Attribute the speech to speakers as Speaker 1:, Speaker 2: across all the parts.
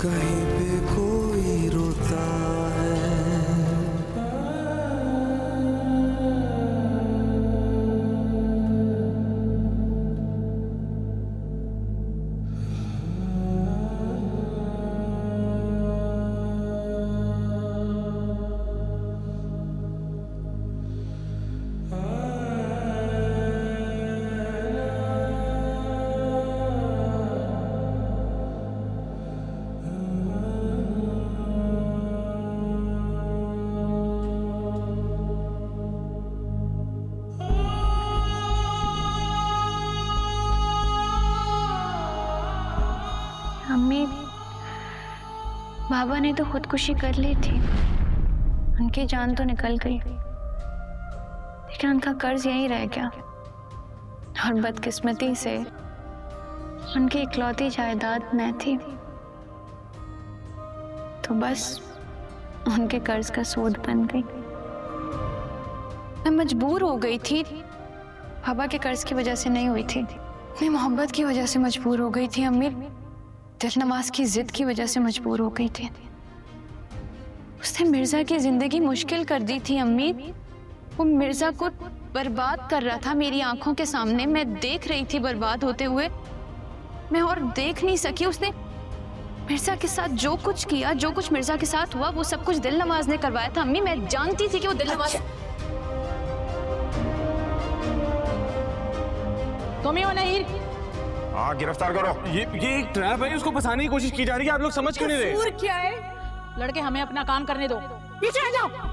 Speaker 1: कहीं पे कोई रोता है।
Speaker 2: अम्मी, बाबा ने तो खुदकुशी कर ली थी, उनकी जान तो निकल गई, लेकिन उनका कर्ज यहीं रह गया। और बदकिस्मती से उनकी इकलौती जायदाद मैं थी, तो बस उनके कर्ज का सूद बन गई। मैं मजबूर हो गई थी, बाबा के कर्ज की वजह से नहीं हुई थी, अपनी मोहब्बत की वजह से मजबूर हो गई थी। अम्मी, दिलनवाज की जिद की वजह से मजबूर हो गई थी। उसने मिर्जा की जिंदगी मुश्किल कर दी थी अम्मी। वो मिर्जा को बर्बाद कर रहा था मेरी आंखों के सामने, मैं देख रही थी बर्बाद होते हुए, मैं और देख नहीं सकी। उसने मिर्जा के साथ जो कुछ किया, जो कुछ मिर्जा के साथ हुआ, वो सब कुछ दिलनवाज ने करवाया था अम्मी। मैं जानती थी कि वो दिलनवाज।
Speaker 3: तुम ही हो नहीं?
Speaker 4: हाँ, गिरफ्तार करो।
Speaker 5: ये एक ट्रैप है, उसको फंसाने की कोशिश की जा रही है। आप लोग समझ क्यों नहीं रहे?
Speaker 3: कसूर क्या है? लड़के, हमें अपना काम करने दो, पीछे आ जाओ।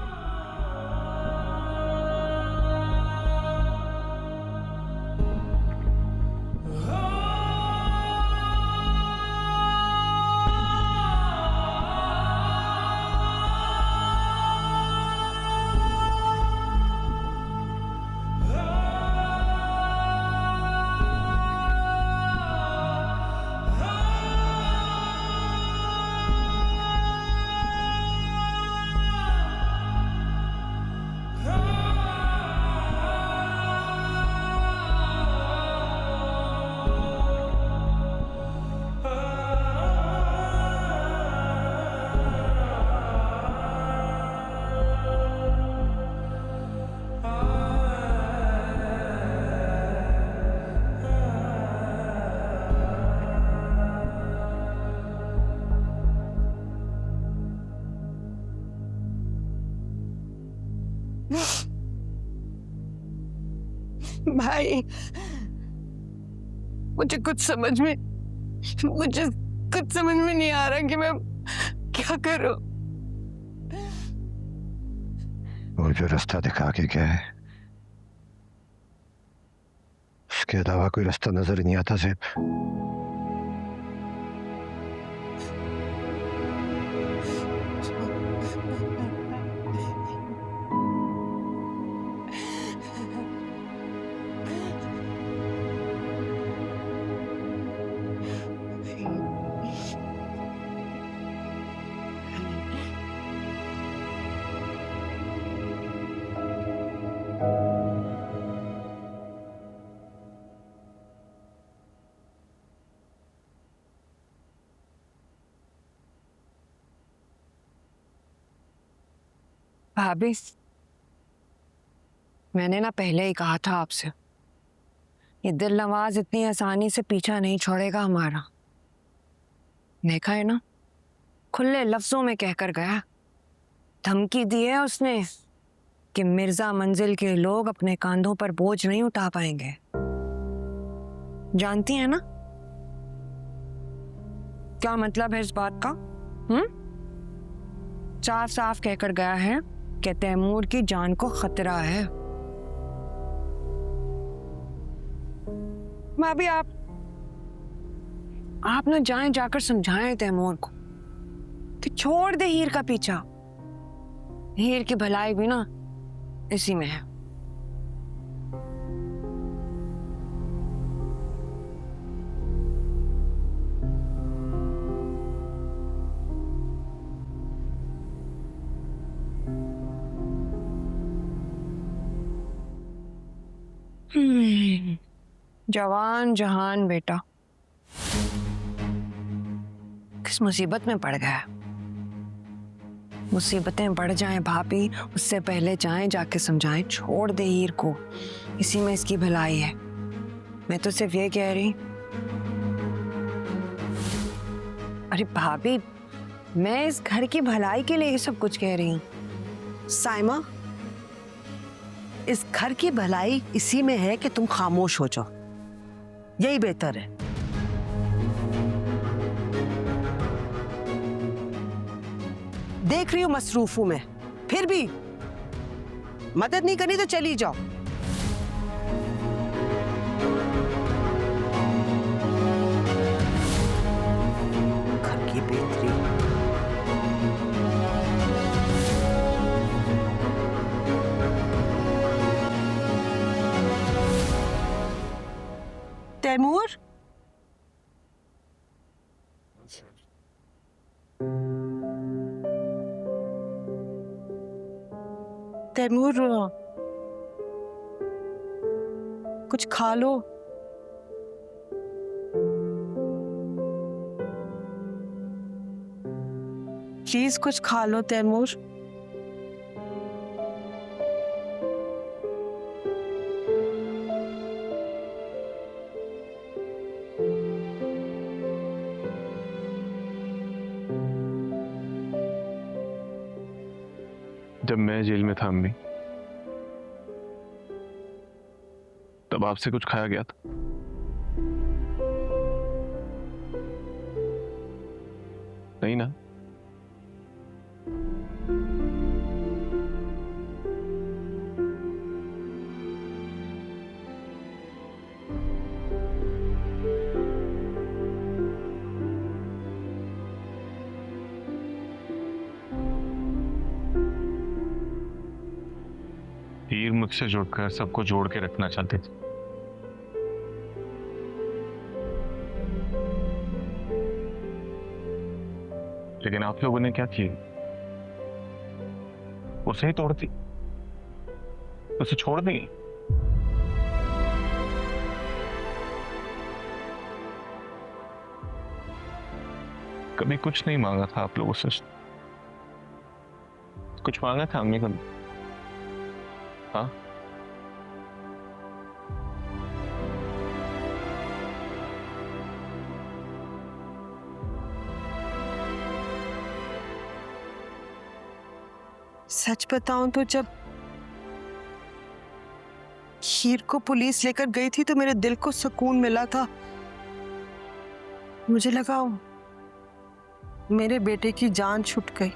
Speaker 6: भाई, मुझे कुछ समझ में नहीं आ रहा कि मैं क्या करूं।
Speaker 4: वो जो रास्ता दिखा के गया है, उसके अलावा कोई रास्ता नजर नहीं आता ज़ेब।
Speaker 6: भाभी, मैंने ना पहले ही कहा था आपसे, ये दिलनवाज इतनी आसानी से पीछा नहीं छोड़ेगा हमारा। देखा है ना, खुले लफ्जों में कहकर गया, धमकी दी है उसने कि मिर्जा मंजिल के लोग अपने कांधों पर बोझ नहीं उठा पाएंगे। जानती है ना क्या मतलब है इस बात का? साफ साफ कहकर गया है कि तैमूर की जान को खतरा है। भाभी, आप ना जाकर समझाएं तैमूर को कि छोड़ दे हीर का पीछा। हीर की भलाई भी ना इसी में है। जवान जहान बेटा, किस मुसीबत में पड़ गया? मुसीबतें बढ़ जाएं भाभी, उससे पहले जाके समझाएं, छोड़ दे हीर को, इसी में इसकी भलाई है। मैं तो सिर्फ ये कह रही। अरे भाभी, मैं इस घर की भलाई के लिए ये सब कुछ कह रही हूँ।
Speaker 7: साइमा, इस घर की भलाई इसी में है कि तुम खामोश हो जाओ, यही बेहतर है। देख रही हूं मसरूफ हूं मैं, फिर भी मदद नहीं करनी तो चली जाओ। घर की बेहतरी। तैमूर, तैमूर, कुछ खा लो। प्लीज कुछ खा लो तैमूर।
Speaker 5: जब मैं जेल में था अम्मी, तब आपसे कुछ खाया गया था? नहीं ना? हीर मुझसे जुड़कर सबको जोड़ के रखना चाहते थे, लेकिन आप लोगों ने क्या किया? उसे ही तोड़ दी, उसे छोड़ दी। कभी कुछ नहीं मांगा था आप लोगों से। कुछ मांगा था अम्मी को? हाँ,
Speaker 7: सच बताऊं तो जब हीर को पुलिस लेकर गई थी तो मेरे दिल को सुकून मिला था। मुझे लगा मेरे बेटे की जान छूट गई,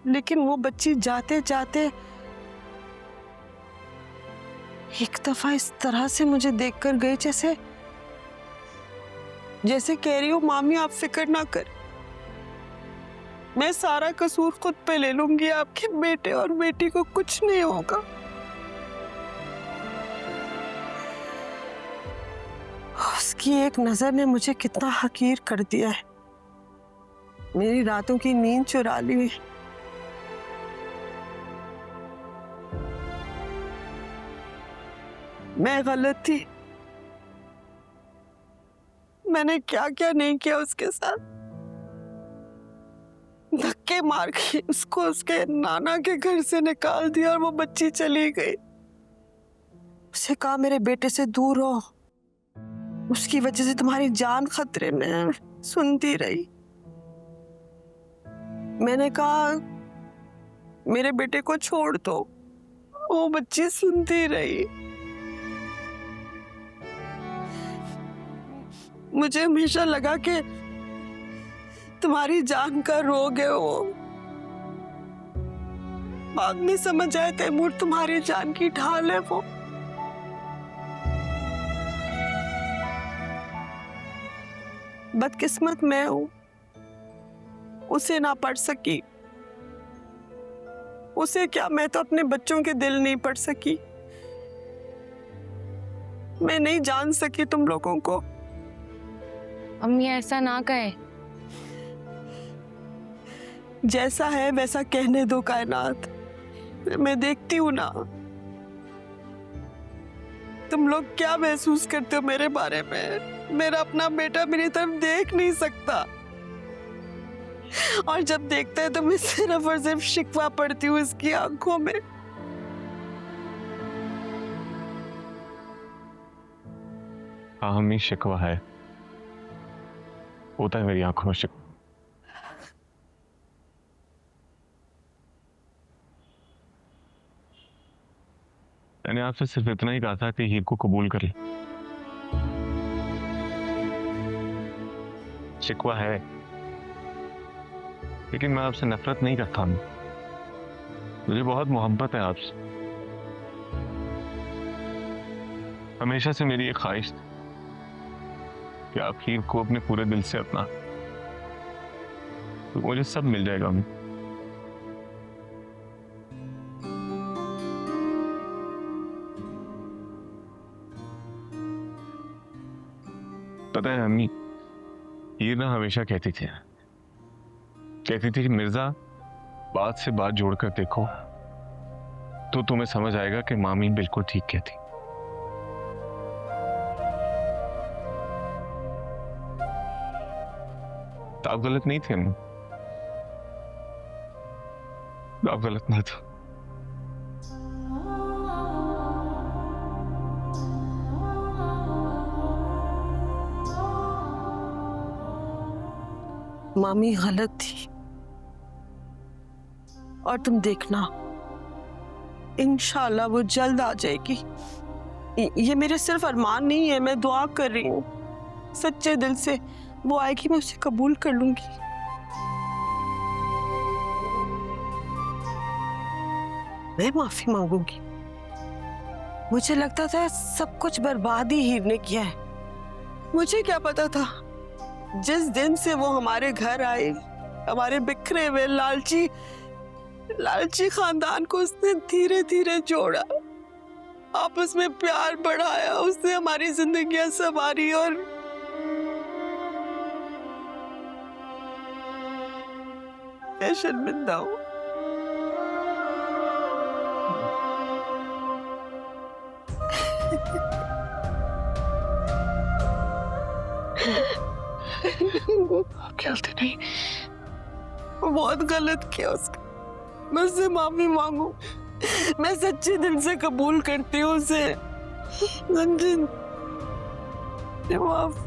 Speaker 7: लेकिन वो बच्ची जाते जाते एक दफा इस तरह से मुझे देखकर गई जैसे कह रही हो, मामी आप फिक्र ना कर, मैं सारा कसूर खुद पे ले लूंगी, आपके बेटे और बेटी को कुछ नहीं होगा। उसकी एक नजर ने मुझे कितना हकीर कर दिया है, मेरी रातों की नींद चुरा ली। मैं गलत थी, मैंने क्या क्या नहीं किया उसके साथ। धक्के मार के उसको उसके नाना के घर से निकाल दिया और वो बच्ची चली गई। उसे कहा मेरे बेटे से दूर हो, उसकी वजह से तुम्हारी जान खतरे में है। सुनती रही। मैंने कहा मेरे बेटे को छोड़ दो, वो बच्ची सुनती रही। मुझे हमेशा लगा कि तुम्हारी जान का रोग है वो, बाद में समझ आया तैमूर तुम्हारी जान की ढाल है वो। बदकिस्मत मैं हूं, उसे ना पढ़ सकी। उसे क्या, मैं तो अपने बच्चों के दिल नहीं पढ़ सकी। मैं नहीं जान सकी तुम लोगों को।
Speaker 2: अम्मी ऐसा ना कहे।
Speaker 7: जैसा है वैसा कहने दो कायनात, मैं देखती हूं ना। तुम लोग क्या महसूस करते हो मेरे बारे में? मेरा अपना बेटा मेरी तरफ देख नहीं सकता, और जब देखता है तो मैं सिर्फ और सिर्फ शिकवा पड़ती हूँ इसकी आंखों में।
Speaker 5: हाँ हमें शिकवा है, होता है मेरी आंखों में शिकवा। मैंने आपसे सिर्फ इतना ही कहा था कि हीर को कबूल कर ले। शिकवा है, लेकिन मैं आपसे नफरत नहीं करता हूं। मुझे बहुत मोहब्बत है आपसे। हमेशा से मेरी एक ख्वाहिश थी कि आप हीर को अपने पूरे दिल से अपना, तो मुझे सब मिल जाएगा। मैं पता है अम्मी, हीर ना हमेशा कहती थी कि मिर्जा बात से बात जोड़कर देखो तो तुम्हें समझ आएगा कि मामी बिल्कुल ठीक कहती। तो आप गलत नहीं थे अम्मी, आप गलत ना था।
Speaker 7: मामी गलत थी, और तुम देखना इंशाल्लाह वो जल्द आ जाएगी। ये मेरे सिर्फ अरमान नहीं है, मैं दुआ कर रही हूँ सच्चे दिल से। वो आएगी, मैं उसे कबूल कर लूंगी। मैं माफी मांगूंगी। मुझे लगता था सब कुछ बर्बाद ही हीर ने किया है। मुझे क्या पता था, जिस दिन से वो हमारे घर आई, हमारे बिखरे हुए लालची खानदान को उसने धीरे धीरे जोड़ा, आपस में प्यार बढ़ाया, उसने हमारी जिंदगियां संवारी। और मैं शर्मिंदा हूं।
Speaker 5: आपकी गलती नहीं,
Speaker 7: बहुत गलत किया उसका। मैं उससे माफी मांगू, मैं सच्चे दिल से कबूल करती हूँ उसे। माफ।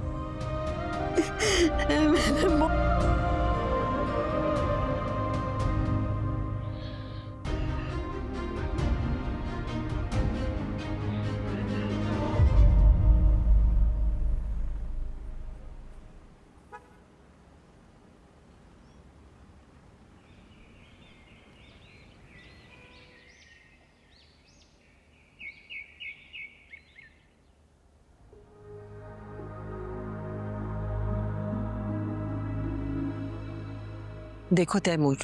Speaker 7: देखो तैमूर,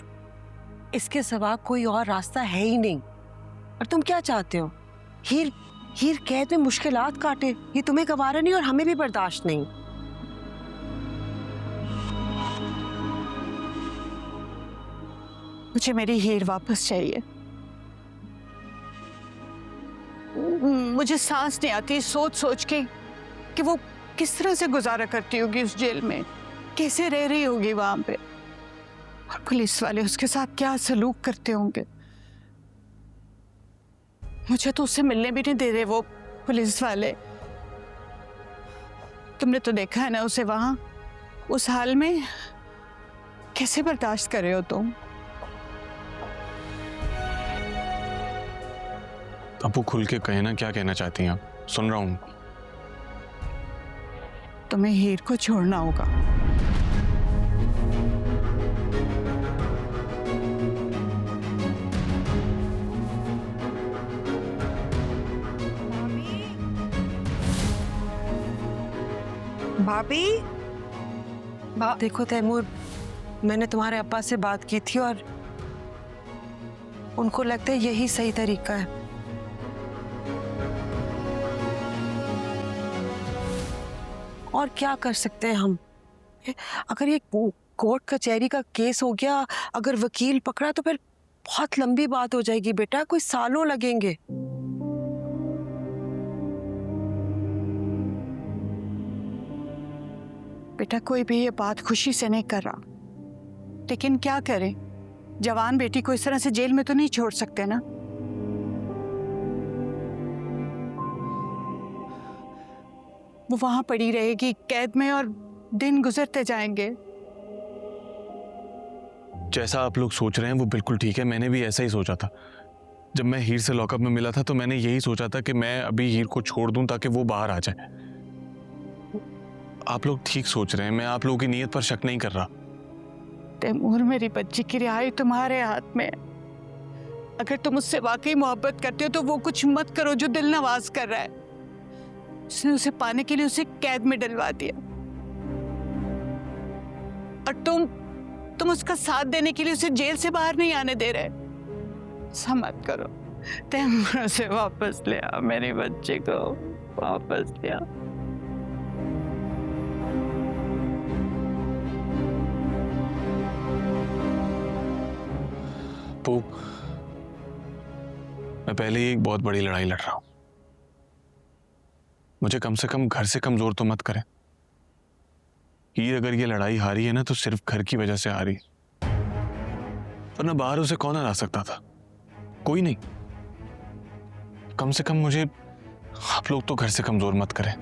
Speaker 7: इसके सिवा कोई और रास्ता है ही नहीं। और तुम क्या चाहते हो? हीर कैद में मुश्किलात काटे, ये तुम्हें गवारा नहीं और हमें भी बर्दाश्त नहीं। मुझे मेरी हीर वापस चाहिए। मुझे सांस नहीं आती सोच सोच के कि वो किस तरह से गुजारा करती होगी उस जेल में, कैसे रह रही होगी वहां पे, और पुलिस वाले उसके साथ क्या सलूक करते होंगे। मुझे तो उससे मिलने भी नहीं दे रहे वो पुलिस वाले। तुमने तो देखा है ना उसे वहां, उस हाल में। कैसे बर्दाश्त कर रहे हो तुम?
Speaker 5: अबू खुल के कहे ना, क्या कहना चाहती हैं आप? सुन रहा हूं।
Speaker 7: तुम्हें हीर को छोड़ना होगा।
Speaker 6: भाभी,
Speaker 7: देखो तैमूर, मैंने तुम्हारे अब्बा से बात की थी और उनको लगता है यही सही तरीका है। और क्या कर सकते हैं हम? अगर ये कोर्ट कचहरी का केस हो गया, अगर वकील पकड़ा तो फिर बहुत लंबी बात हो जाएगी बेटा, कोई सालों लगेंगे।
Speaker 8: बेटा कोई भी ये बात खुशी से नहीं कर रहा, लेकिन क्या करें, जवान बेटी को इस तरह से जेल में तो नहीं छोड़ सकते ना। वो वहां पड़ी रहेगी कैद में और दिन गुजरते जाएंगे।
Speaker 9: जैसा आप लोग सोच रहे हैं वो बिल्कुल ठीक है, मैंने भी ऐसा ही सोचा था। जब मैं हीर से लॉकअप में मिला था तो मैंने यही सोचा था कि मैं अभी हीर को छोड़ दूं ताकि वो बाहर आ जाए। आप लोग ठीक सोच रहे हैं, मैं आप लोगों की नीयत पर शक नहीं कर रहा।
Speaker 8: तैमूर, मेरी बच्ची की रिहाई तुम्हारे हाथ में है। अगर तुम उससे वाकई मोहब्बत करते हो तो वो कुछ मत करो जो दिल नवाज कर रहा है। उसने उसे पाने के लिए उसे कैद में डलवा दिया और तुम उसका साथ देने के लिए उसे जेल से बाहर नहीं आने दे रहे। ऐसा मत करो। तैमूर से वापस ले आ, मेरी बच्ची को वापस ले आ।
Speaker 9: पू, मैं पहले ही एक बहुत बड़ी लड़ाई लड़ रहा हूं। मुझे कम से कम घर से कमजोर तो मत करें। हीर अगर ये लड़ाई हारी है ना तो सिर्फ घर की वजह से हारी, वरना बाहर उसे कौन हरा सकता था? कोई नहीं। कम से कम मुझे आप लोग तो घर से कमजोर मत करें।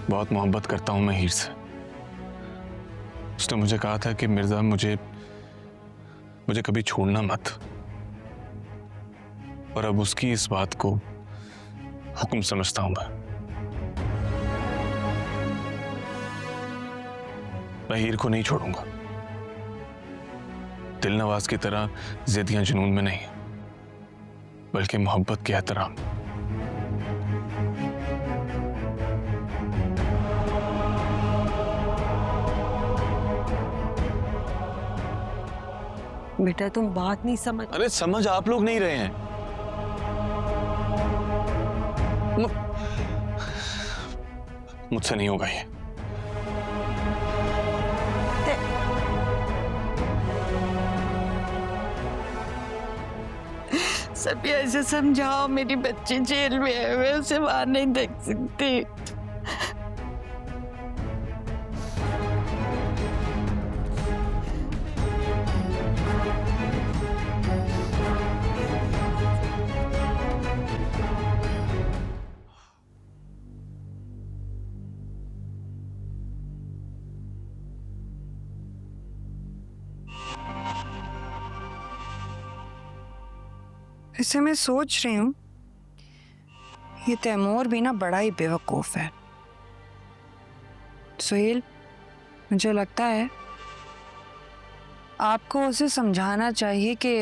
Speaker 9: बहुत मोहब्बत करता हूं मैं हीर से। उसने मुझे कहा था कि मिर्जा मुझे कभी छोड़ना मत, और अब उसकी इस बात को हुक्म समझता हूं मैं हीर को नहीं छोड़ूंगा। दिल नवाज की तरह जिद या जुनून में नहीं, बल्कि मोहब्बत के एहतराम।
Speaker 7: बेटा तुम बात नहीं समझ।
Speaker 9: अरे समझ आप लोग नहीं रहे हैं। मुझसे नहीं होगा ये।
Speaker 8: सब ऐसे समझाओ, मेरी बच्ची जेल में है, मैं उसे बाहर नहीं देख सकती।
Speaker 6: ऐसे मैं सोच रही हूँ ये तैमूर भी ना बड़ा ही बेवकूफ है। सुहेल, मुझे लगता है आपको उसे समझाना चाहिए कि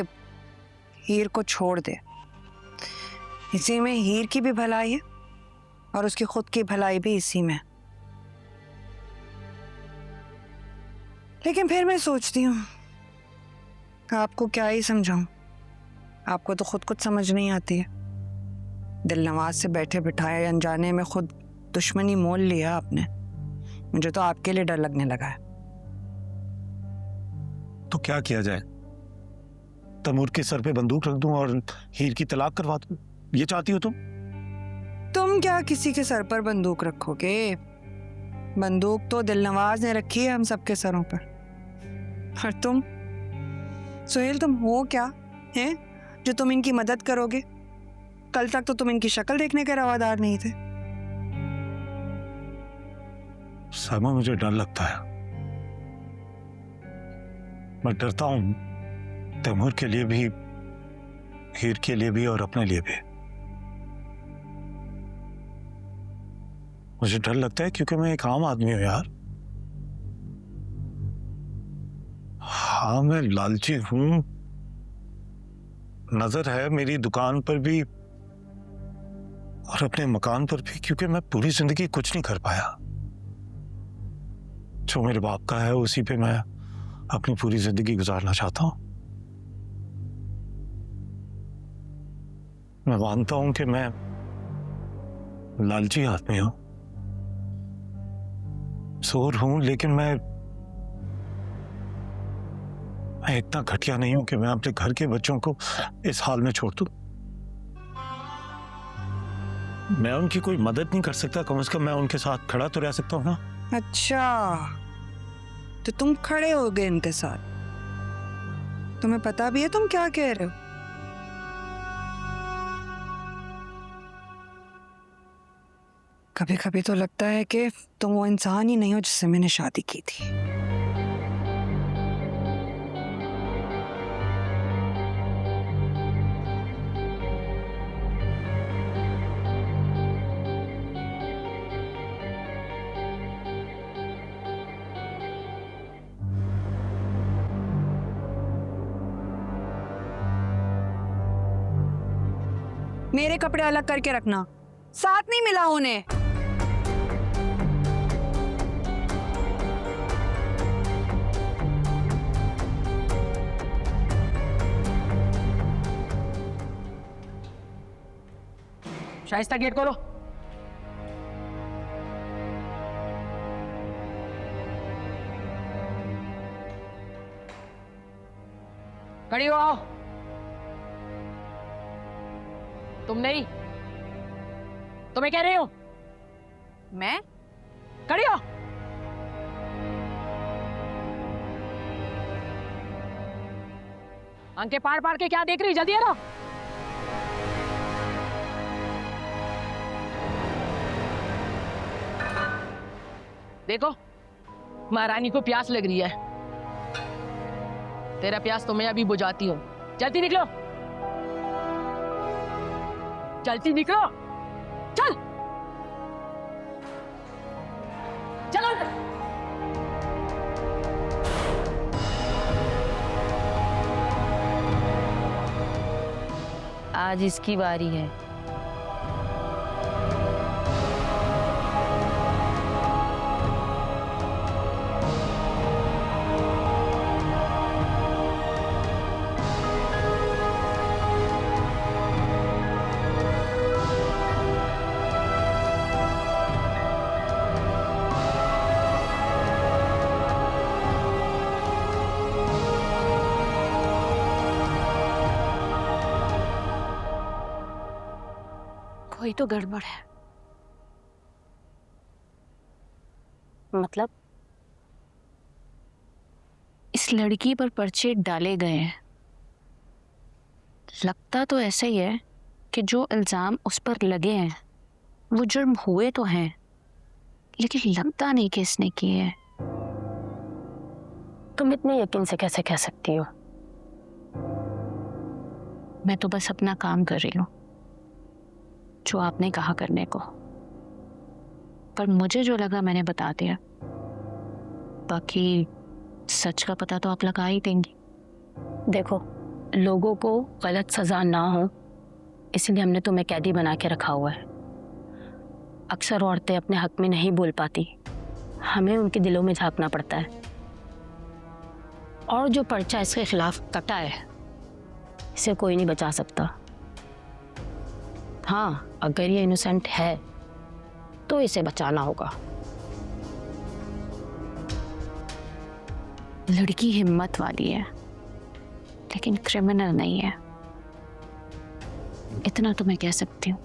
Speaker 6: हीर को छोड़ दे। इसी में हीर की भी भलाई है और उसकी खुद की भलाई भी इसी में। लेकिन फिर मैं सोचती हूँ आपको क्या ही समझाऊं, आपको तो खुद कुछ समझ नहीं आती है। दिल नवाज से बैठे बिठाए अनजाने में खुद दुश्मनी मोल लिया आपने। मुझे तो आपके लिए डर लगने लगा है।
Speaker 10: तो क्या किया जाए? तैमूर के सर पे बंदूक रख दूं और हीर की तलाक करवा दूं? ये चाहती हो तुम?
Speaker 6: तुम क्या किसी के सर पर बंदूक रखोगे? बंदूक तो दिल नवाज ने रखी है हम सबके सरों पर। और तुम सुहेल, तुम हो क्या हैं जो तुम इनकी मदद करोगे? कल तक तो तुम इनकी शक्ल देखने के रवादार नहीं थे।
Speaker 10: सामा, मुझे डर लगता है। मैं डरता हूं तैमूर के लिए भी, हीर के लिए भी और अपने लिए भी। मुझे डर लगता है क्योंकि मैं एक आम आदमी हूं यार। हाँ, मैं लालची हूं, नजर है मेरी दुकान पर भी और अपने मकान पर भी, क्योंकि मैं पूरी जिंदगी कुछ नहीं कर पाया। जो मेरे बाप का है उसी पे मैं अपनी पूरी जिंदगी गुजारना चाहता हूं। मैं मानता हूं कि मैं लालची आदमी हूं, चोर हूं, लेकिन मैं मैं इतना घटिया नहीं हूं कि मैं अपने घर के बच्चों को इस हाल में छोड़ दूं। मैं उनकी कोई मदद नहीं कर सकता, कम से कम मैं उनके साथ खड़ा तो रह सकता हूँ ना।
Speaker 6: अच्छा, तो तुम खड़े हो गए इनके साथ? तुम्हें पता भी है तुम क्या कह रहे हो? कभी कभी तो लगता है कि तुम वो इंसान ही नहीं हो जिससे मैंने शादी की थी। मेरे कपड़े अलग करके रखना, साथ नहीं मिला उन्हें।
Speaker 3: शाइस्ता गेट खोलो। खड़ी हो, आओ। तुम नहीं, तुम्हें कह रही हूं।
Speaker 6: मैं?
Speaker 3: खड़ी हो। आंखें पाड़ पाड़ के क्या देख रही, जल्दी है ना। देखो, महारानी को प्यास लग रही है। तेरा प्यास तो मैं अभी बुझाती हूँ। जल्दी निकलो, जल्दी निकलो, चल चलो।
Speaker 11: आज इसकी बारी है।
Speaker 2: कोई तो गड़बड़ है।
Speaker 11: मतलब?
Speaker 2: इस लड़की पर पर्चे डाले गए हैं। लगता तो ऐसा ही है कि जो इल्जाम उस पर लगे हैं वो जुर्म हुए तो हैं, लेकिन लगता नहीं कि इसने किए हैं।
Speaker 11: तुम इतने यकीन से कैसे कह सकती हो?
Speaker 2: मैं तो बस अपना काम कर रही हूँ, जो आपने कहा करने को। पर मुझे जो लगा मैंने बता दिया, बाकी सच का पता तो आप लगा ही देंगी।
Speaker 11: देखो, लोगों को गलत सजा ना हो इसलिए हमने तुम्हें कैदी बना के रखा हुआ है। अक्सर औरतें अपने हक में नहीं बोल पाती, हमें उनके दिलों में झांकना पड़ता है। और जो पर्चा इसके खिलाफ कटा है, इसे कोई नहीं बचा सकता। हाँ, अगर ये इनोसेंट है तो इसे बचाना होगा।
Speaker 2: लड़की हिम्मत वाली है, लेकिन क्रिमिनल नहीं है, इतना तो मैं कह सकती हूँ।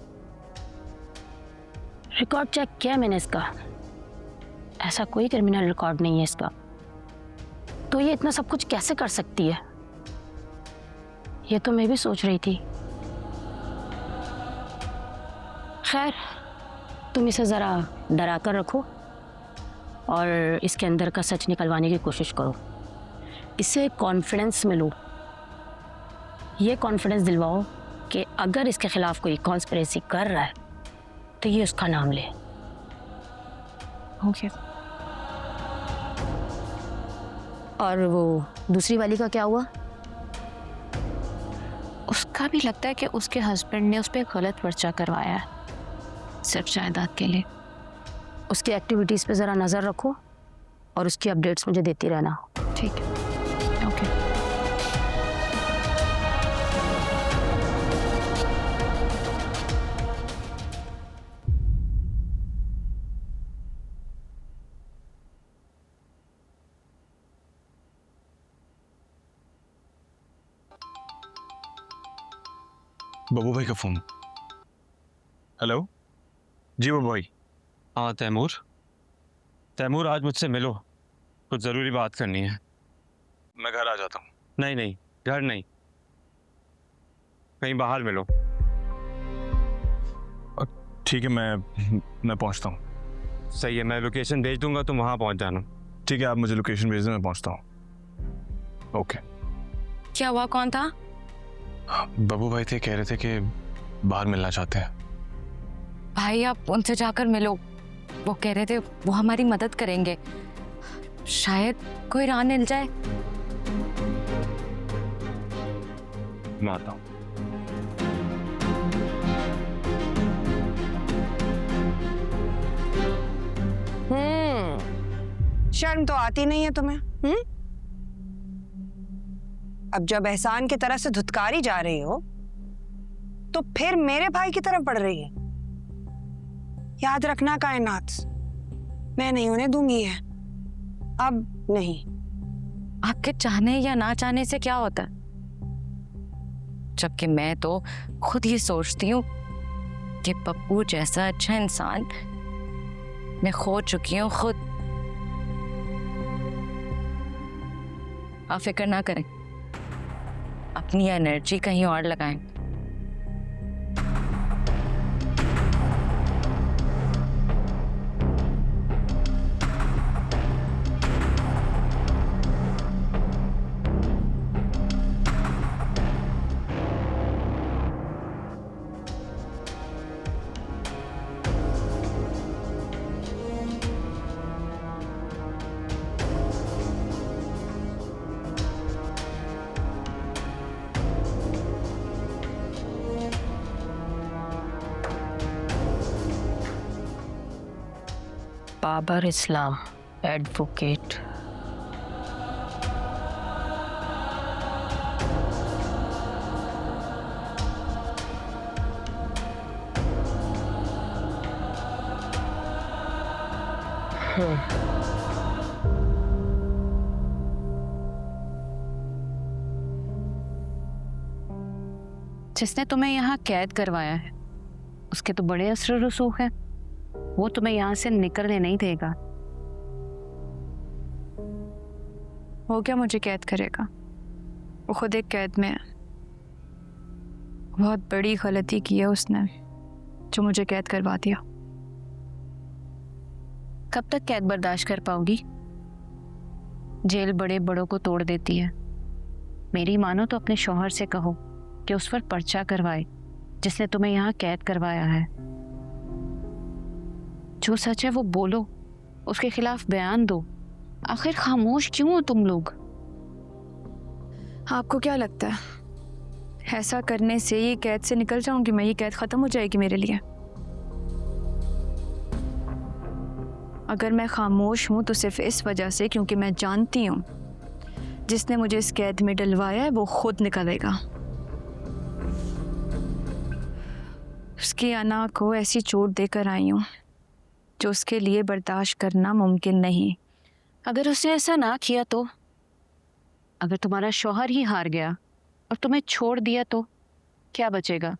Speaker 11: रिकॉर्ड चेक किया मैंने इसका, ऐसा कोई क्रिमिनल रिकॉर्ड नहीं है इसका। तो ये इतना सब कुछ कैसे कर सकती है, ये तो मैं भी सोच रही थी। खैर, तुम इसे ज़रा डरा कर रखो और इसके अंदर का सच निकलवाने की कोशिश करो। इसे कॉन्फिडेंस में लो, ये कॉन्फिडेंस दिलवाओ कि अगर इसके खिलाफ कोई कॉन्स्पिरेसी कर रहा है तो ये उसका नाम ले।
Speaker 2: ओके।
Speaker 11: और वो दूसरी वाली का क्या हुआ?
Speaker 2: उसका भी लगता है कि उसके हस्बैंड ने उस पर गलत पर्चा करवाया है, सिर्फ जायदाद के लिए।
Speaker 11: उसकी एक्टिविटीज़ पे ज़रा नज़र रखो और उसकी अपडेट्स मुझे देती रहना।
Speaker 2: ठीक है, ओके।
Speaker 9: बबू भाई का फोन। हेलो जी बबू भाई।
Speaker 12: हाँ तैमूर, तैमूर आज मुझसे मिलो, कुछ ज़रूरी बात करनी है।
Speaker 9: मैं घर आ जाता हूँ।
Speaker 12: नहीं नहीं, घर नहीं, कहीं बाहर मिलो।
Speaker 9: ठीक है, मैं पहुँचता हूँ।
Speaker 12: सही है, मैं लोकेशन भेज दूंगा, तुम वहाँ पहुँच जाना।
Speaker 9: ठीक है, आप मुझे लोकेशन भेज दें, मैं पहुँचता हूँ। ओके।
Speaker 6: क्या हुआ, कौन था?
Speaker 9: बबू भाई थे, कह रहे थे कि बाहर मिलना चाहते हैं।
Speaker 6: भाई आप उनसे जाकर मिलो, वो कह रहे थे वो हमारी मदद करेंगे, शायद कोई राह मिल जाए।
Speaker 12: मैं आता हूँ।
Speaker 7: शर्म तो आती नहीं है तुम्हें? अब जब एहसान की तरह से धुतकारी जा रही हो तो फिर मेरे भाई की तरफ बढ़ रही है। याद रखना कायनात, मैं नहीं उन्हें दूंगी है, अब नहीं।
Speaker 6: आपके चाहने या ना चाहने से क्या होता है, जबकि मैं तो खुद ये सोचती हूँ कि पप्पू जैसा अच्छा इंसान मैं खो चुकी हूँ खुद। आप फिक्र ना करें, अपनी एनर्जी कहीं और लगाएं।
Speaker 11: बाबर इस्लाम एडवोकेट।
Speaker 2: जिसने तुम्हें यहाँ कैद करवाया है उसके तो बड़े असर रसूख है, वो तुम्हें यहाँ से निकलने नहीं देगा। वो क्या मुझे कैद करेगा, वो खुद एक कैद में है। बहुत बड़ी गलती की है उसने जो मुझे कैद करवा दिया। कब तक कैद बर्दाश्त कर पाओगी? जेल बड़े बड़ों को तोड़ देती है। मेरी मानो तो अपने शौहर से कहो कि उस पर पर्चा करवाए जिसने तुम्हें यहाँ कैद करवाया है। जो सच है वो बोलो, उसके खिलाफ बयान दो। आखिर खामोश क्यों हो तुम लोग? आपको क्या लगता है ऐसा करने से ये कैद से निकल जाऊंगी मैं? ये कैद खत्म हो जाएगी मेरे लिए? अगर मैं खामोश हूं तो सिर्फ इस वजह से क्योंकि मैं जानती हूं जिसने मुझे इस कैद में डलवाया है वो खुद निकलेगा। उसकी अना को ऐसी चोट देकर आई हूं जो उसके लिए बर्दाश्त करना मुमकिन नहीं। अगर उसने ऐसा ना किया तो, अगर तुम्हारा शौहर ही हार गया और तुम्हें छोड़ दिया तो क्या बचेगा?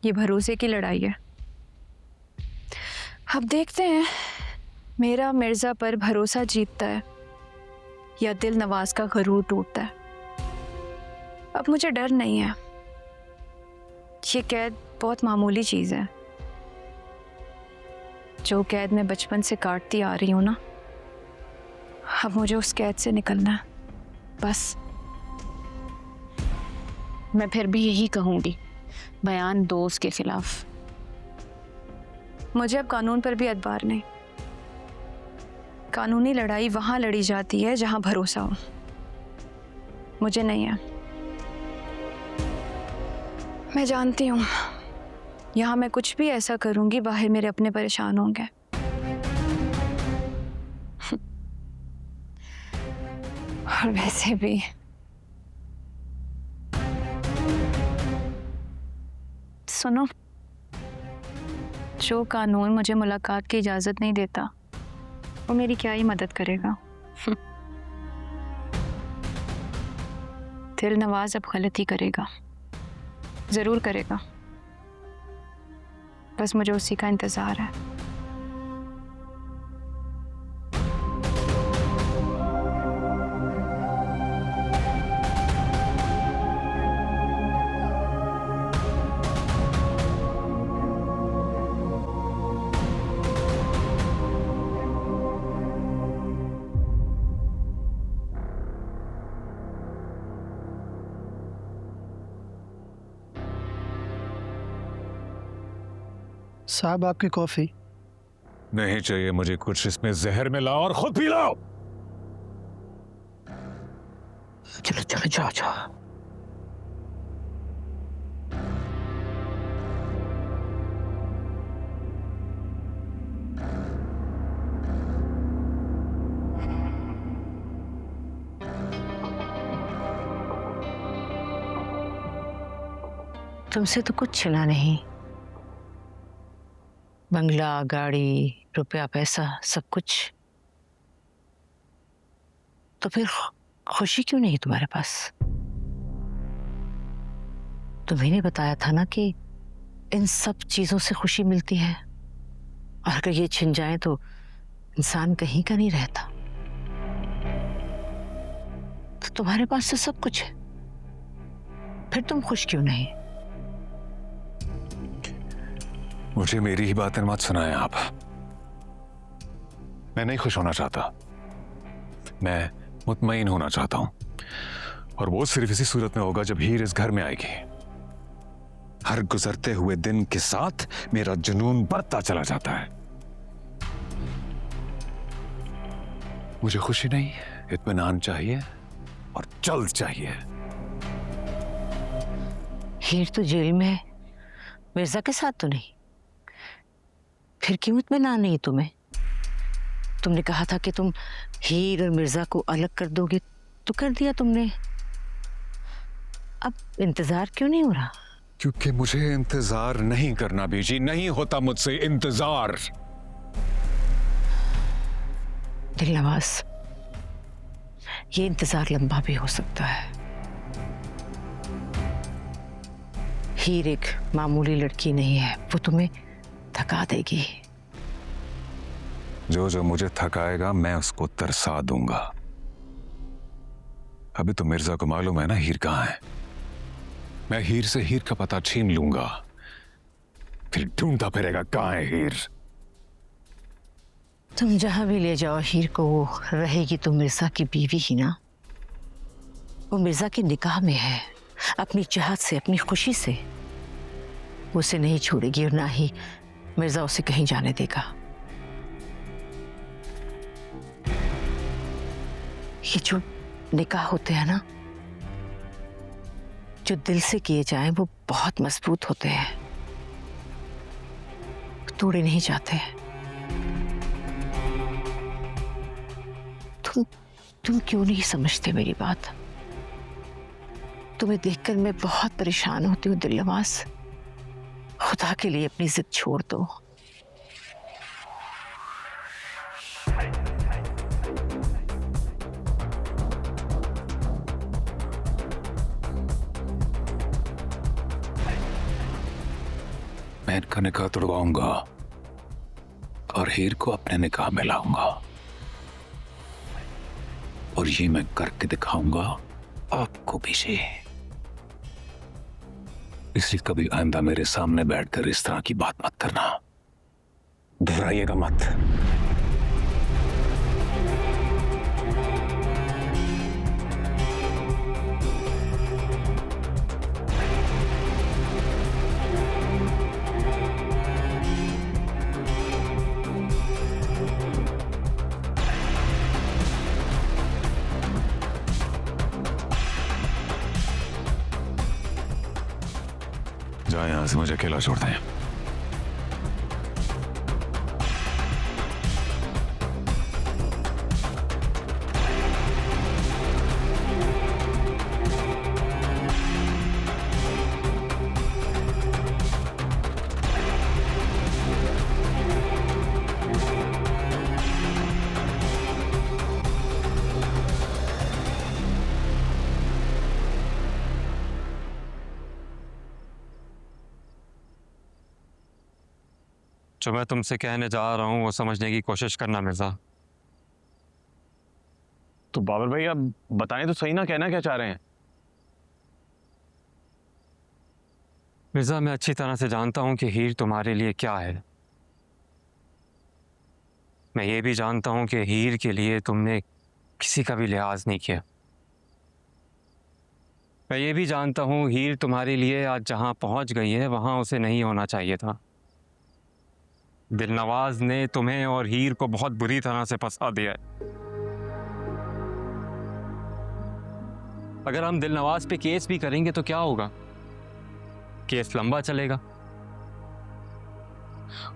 Speaker 2: ये भरोसे की लड़ाई है। अब देखते हैं मेरा मिर्जा पर भरोसा जीतता है या दिल नवाज का गरूर टूटता है। अब मुझे डर नहीं है। ये कैद बहुत मामूली चीज है। जो कैद मैं बचपन से काटती आ रही हूं ना, अब मुझे उस कैद से निकलना है बस। मैं फिर भी यही कहूंगी, बयान दो उसके खिलाफ। मुझे अब कानून पर भी एतबार नहीं। कानूनी लड़ाई वहां लड़ी जाती है जहां भरोसा हो, मुझे नहीं है। मैं जानती हूं यहां मैं कुछ भी ऐसा करूंगी बाहर मेरे अपने परेशान होंगे। और वैसे भी सुनो, जो कानून मुझे मुलाकात की इजाजत नहीं देता वो मेरी क्या ही मदद करेगा। दिल नवाज अब गलती करेगा। जरूर करेगा, बस मुझे उसी का इंतजार है।
Speaker 10: साहब आपकी कॉफी।
Speaker 13: नहीं चाहिए मुझे कुछ, इसमें जहर मिलाओ और खुद पी लो।
Speaker 7: चलो चलो जाओ जाओ।
Speaker 11: तुमसे तो कुछ छिना नहीं, बंगला, गाड़ी, रुपया, पैसा, सब कुछ। तो फिर खुशी क्यों नहीं तुम्हारे पास? तुम्ही ने बताया था ना कि इन सब चीजों से खुशी मिलती है, और अगर ये छिन जाए तो इंसान कहीं का नहीं रहता। तो तुम्हारे पास तो सब कुछ है, फिर तुम खुश क्यों नहीं?
Speaker 13: मुझे मेरी ही बातें मत सुनाएं आप। मैं नहीं खुश होना चाहता, मैं मुतमईन होना चाहता हूं, और वो सिर्फ इसी सूरत में होगा जब हीर इस घर में आएगी। हर गुजरते हुए दिन के साथ मेरा जुनून बढ़ता चला जाता है। मुझे खुशी नहीं, इत्मीनान चाहिए, और जल्द चाहिए।
Speaker 11: हीर तो जेल में है, मिर्जा के साथ तो नहीं। फिर क्यों इत्मीनान नहीं तुम्हें? तुमने कहा था कि तुम हीर और मिर्जा को अलग कर दोगे, तो कर दिया तुमने। अब इंतजार क्यों नहीं हो रहा?
Speaker 13: क्योंकि मुझे इंतजार नहीं करना बीजी, नहीं होता मुझसे इंतजार।
Speaker 11: दिलनवाज, ये इंतजार लंबा भी हो सकता है। हीर एक मामूली लड़की नहीं है, वो तुम्हें थका देगी।
Speaker 13: जो जो मुझे थकाएगा मैं उसको तरसा दूंगा। अभी तो मिर्जा को मालूम है ना हीर कहाँ है। मैं हीर से हीर का पता छीन लूंगा, फिर ढूंढता फिरेगा कहाँ है हीर।
Speaker 11: तुम जहां भी ले जाओ हीर को, वो रहेगी तो मिर्जा की बीवी ही ना। वो मिर्जा के निकाह में है, अपनी चाहत से, अपनी खुशी से। वो उसे नहीं छोड़ेगी, और ना ही मिर्जा उसे कहीं जाने देगा। ये जो निकाह होते हैं ना, जो दिल से किए जाएं, वो बहुत मजबूत होते हैं, तोड़े नहीं जाते। तुम क्यों नहीं समझते मेरी बात? तुम्हें देखकर मैं बहुत परेशान होती हूँ दिलनवाज। खुदा के लिए अपनी जिद छोड़ दो।
Speaker 13: मैं इनका निकाह तोड़वाऊंगा और हीर को अपने निकाह में लाऊंगा, और ये मैं करके दिखाऊंगा आपको भी। इसलिए कभी आइंदा मेरे सामने बैठकर इस तरह की बात मत करना, दोहराइएगा मत। जाए यहां से, मुझे अकेला छोड़ दें।
Speaker 12: जो मैं तुमसे कहने जा रहा हूं वो समझने की कोशिश करना मिर्जा।
Speaker 5: तो बाबर भाई आप बताएं तो सही ना, कहना क्या चाह रहे हैं?
Speaker 12: मिर्जा मैं अच्छी तरह से जानता हूं कि हीर तुम्हारे लिए क्या है। मैं ये भी जानता हूं कि हीर के लिए तुमने किसी का भी लिहाज नहीं किया। मैं ये भी जानता हूं हीर तुम्हारे लिए आज जहां पहुंच गई है वहां उसे नहीं होना चाहिए था। दिलनवाज ने तुम्हें और हीर को बहुत बुरी तरह से फंसा दिया है। अगर हम दिलनवाज पे केस भी करेंगे तो क्या होगा? केस लंबा चलेगा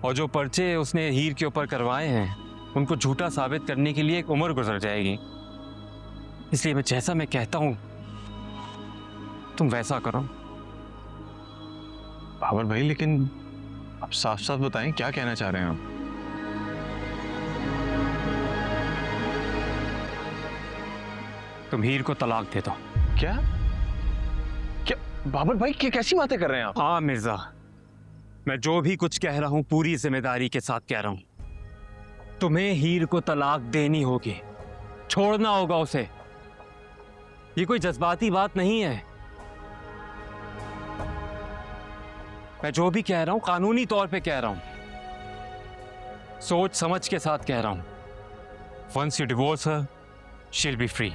Speaker 12: और जो पर्चे उसने हीर के ऊपर करवाए हैं उनको झूठा साबित करने के लिए एक उम्र गुजर जाएगी। इसलिए मैं जैसा मैं कहता हूं तुम वैसा करो।
Speaker 9: बाबर भाई लेकिन आप साफ साफ बताएं क्या कहना चाह रहे हैं आप?
Speaker 12: तुम हीर को तलाक दे दो।
Speaker 5: क्या क्या बाबर भाई क्या कैसी बातें कर रहे हैं आप?
Speaker 12: हाँ मिर्जा, मैं जो भी कुछ कह रहा हूं पूरी जिम्मेदारी के साथ कह रहा हूं। तुम्हें हीर को तलाक देनी होगी, छोड़ना होगा उसे। ये कोई जज्बाती बात नहीं है। मैं जो भी कह रहा हूं कानूनी तौर पे कह रहा हूं, सोच समझ के साथ कह रहा हूं। Once you divorce her, she'll be free.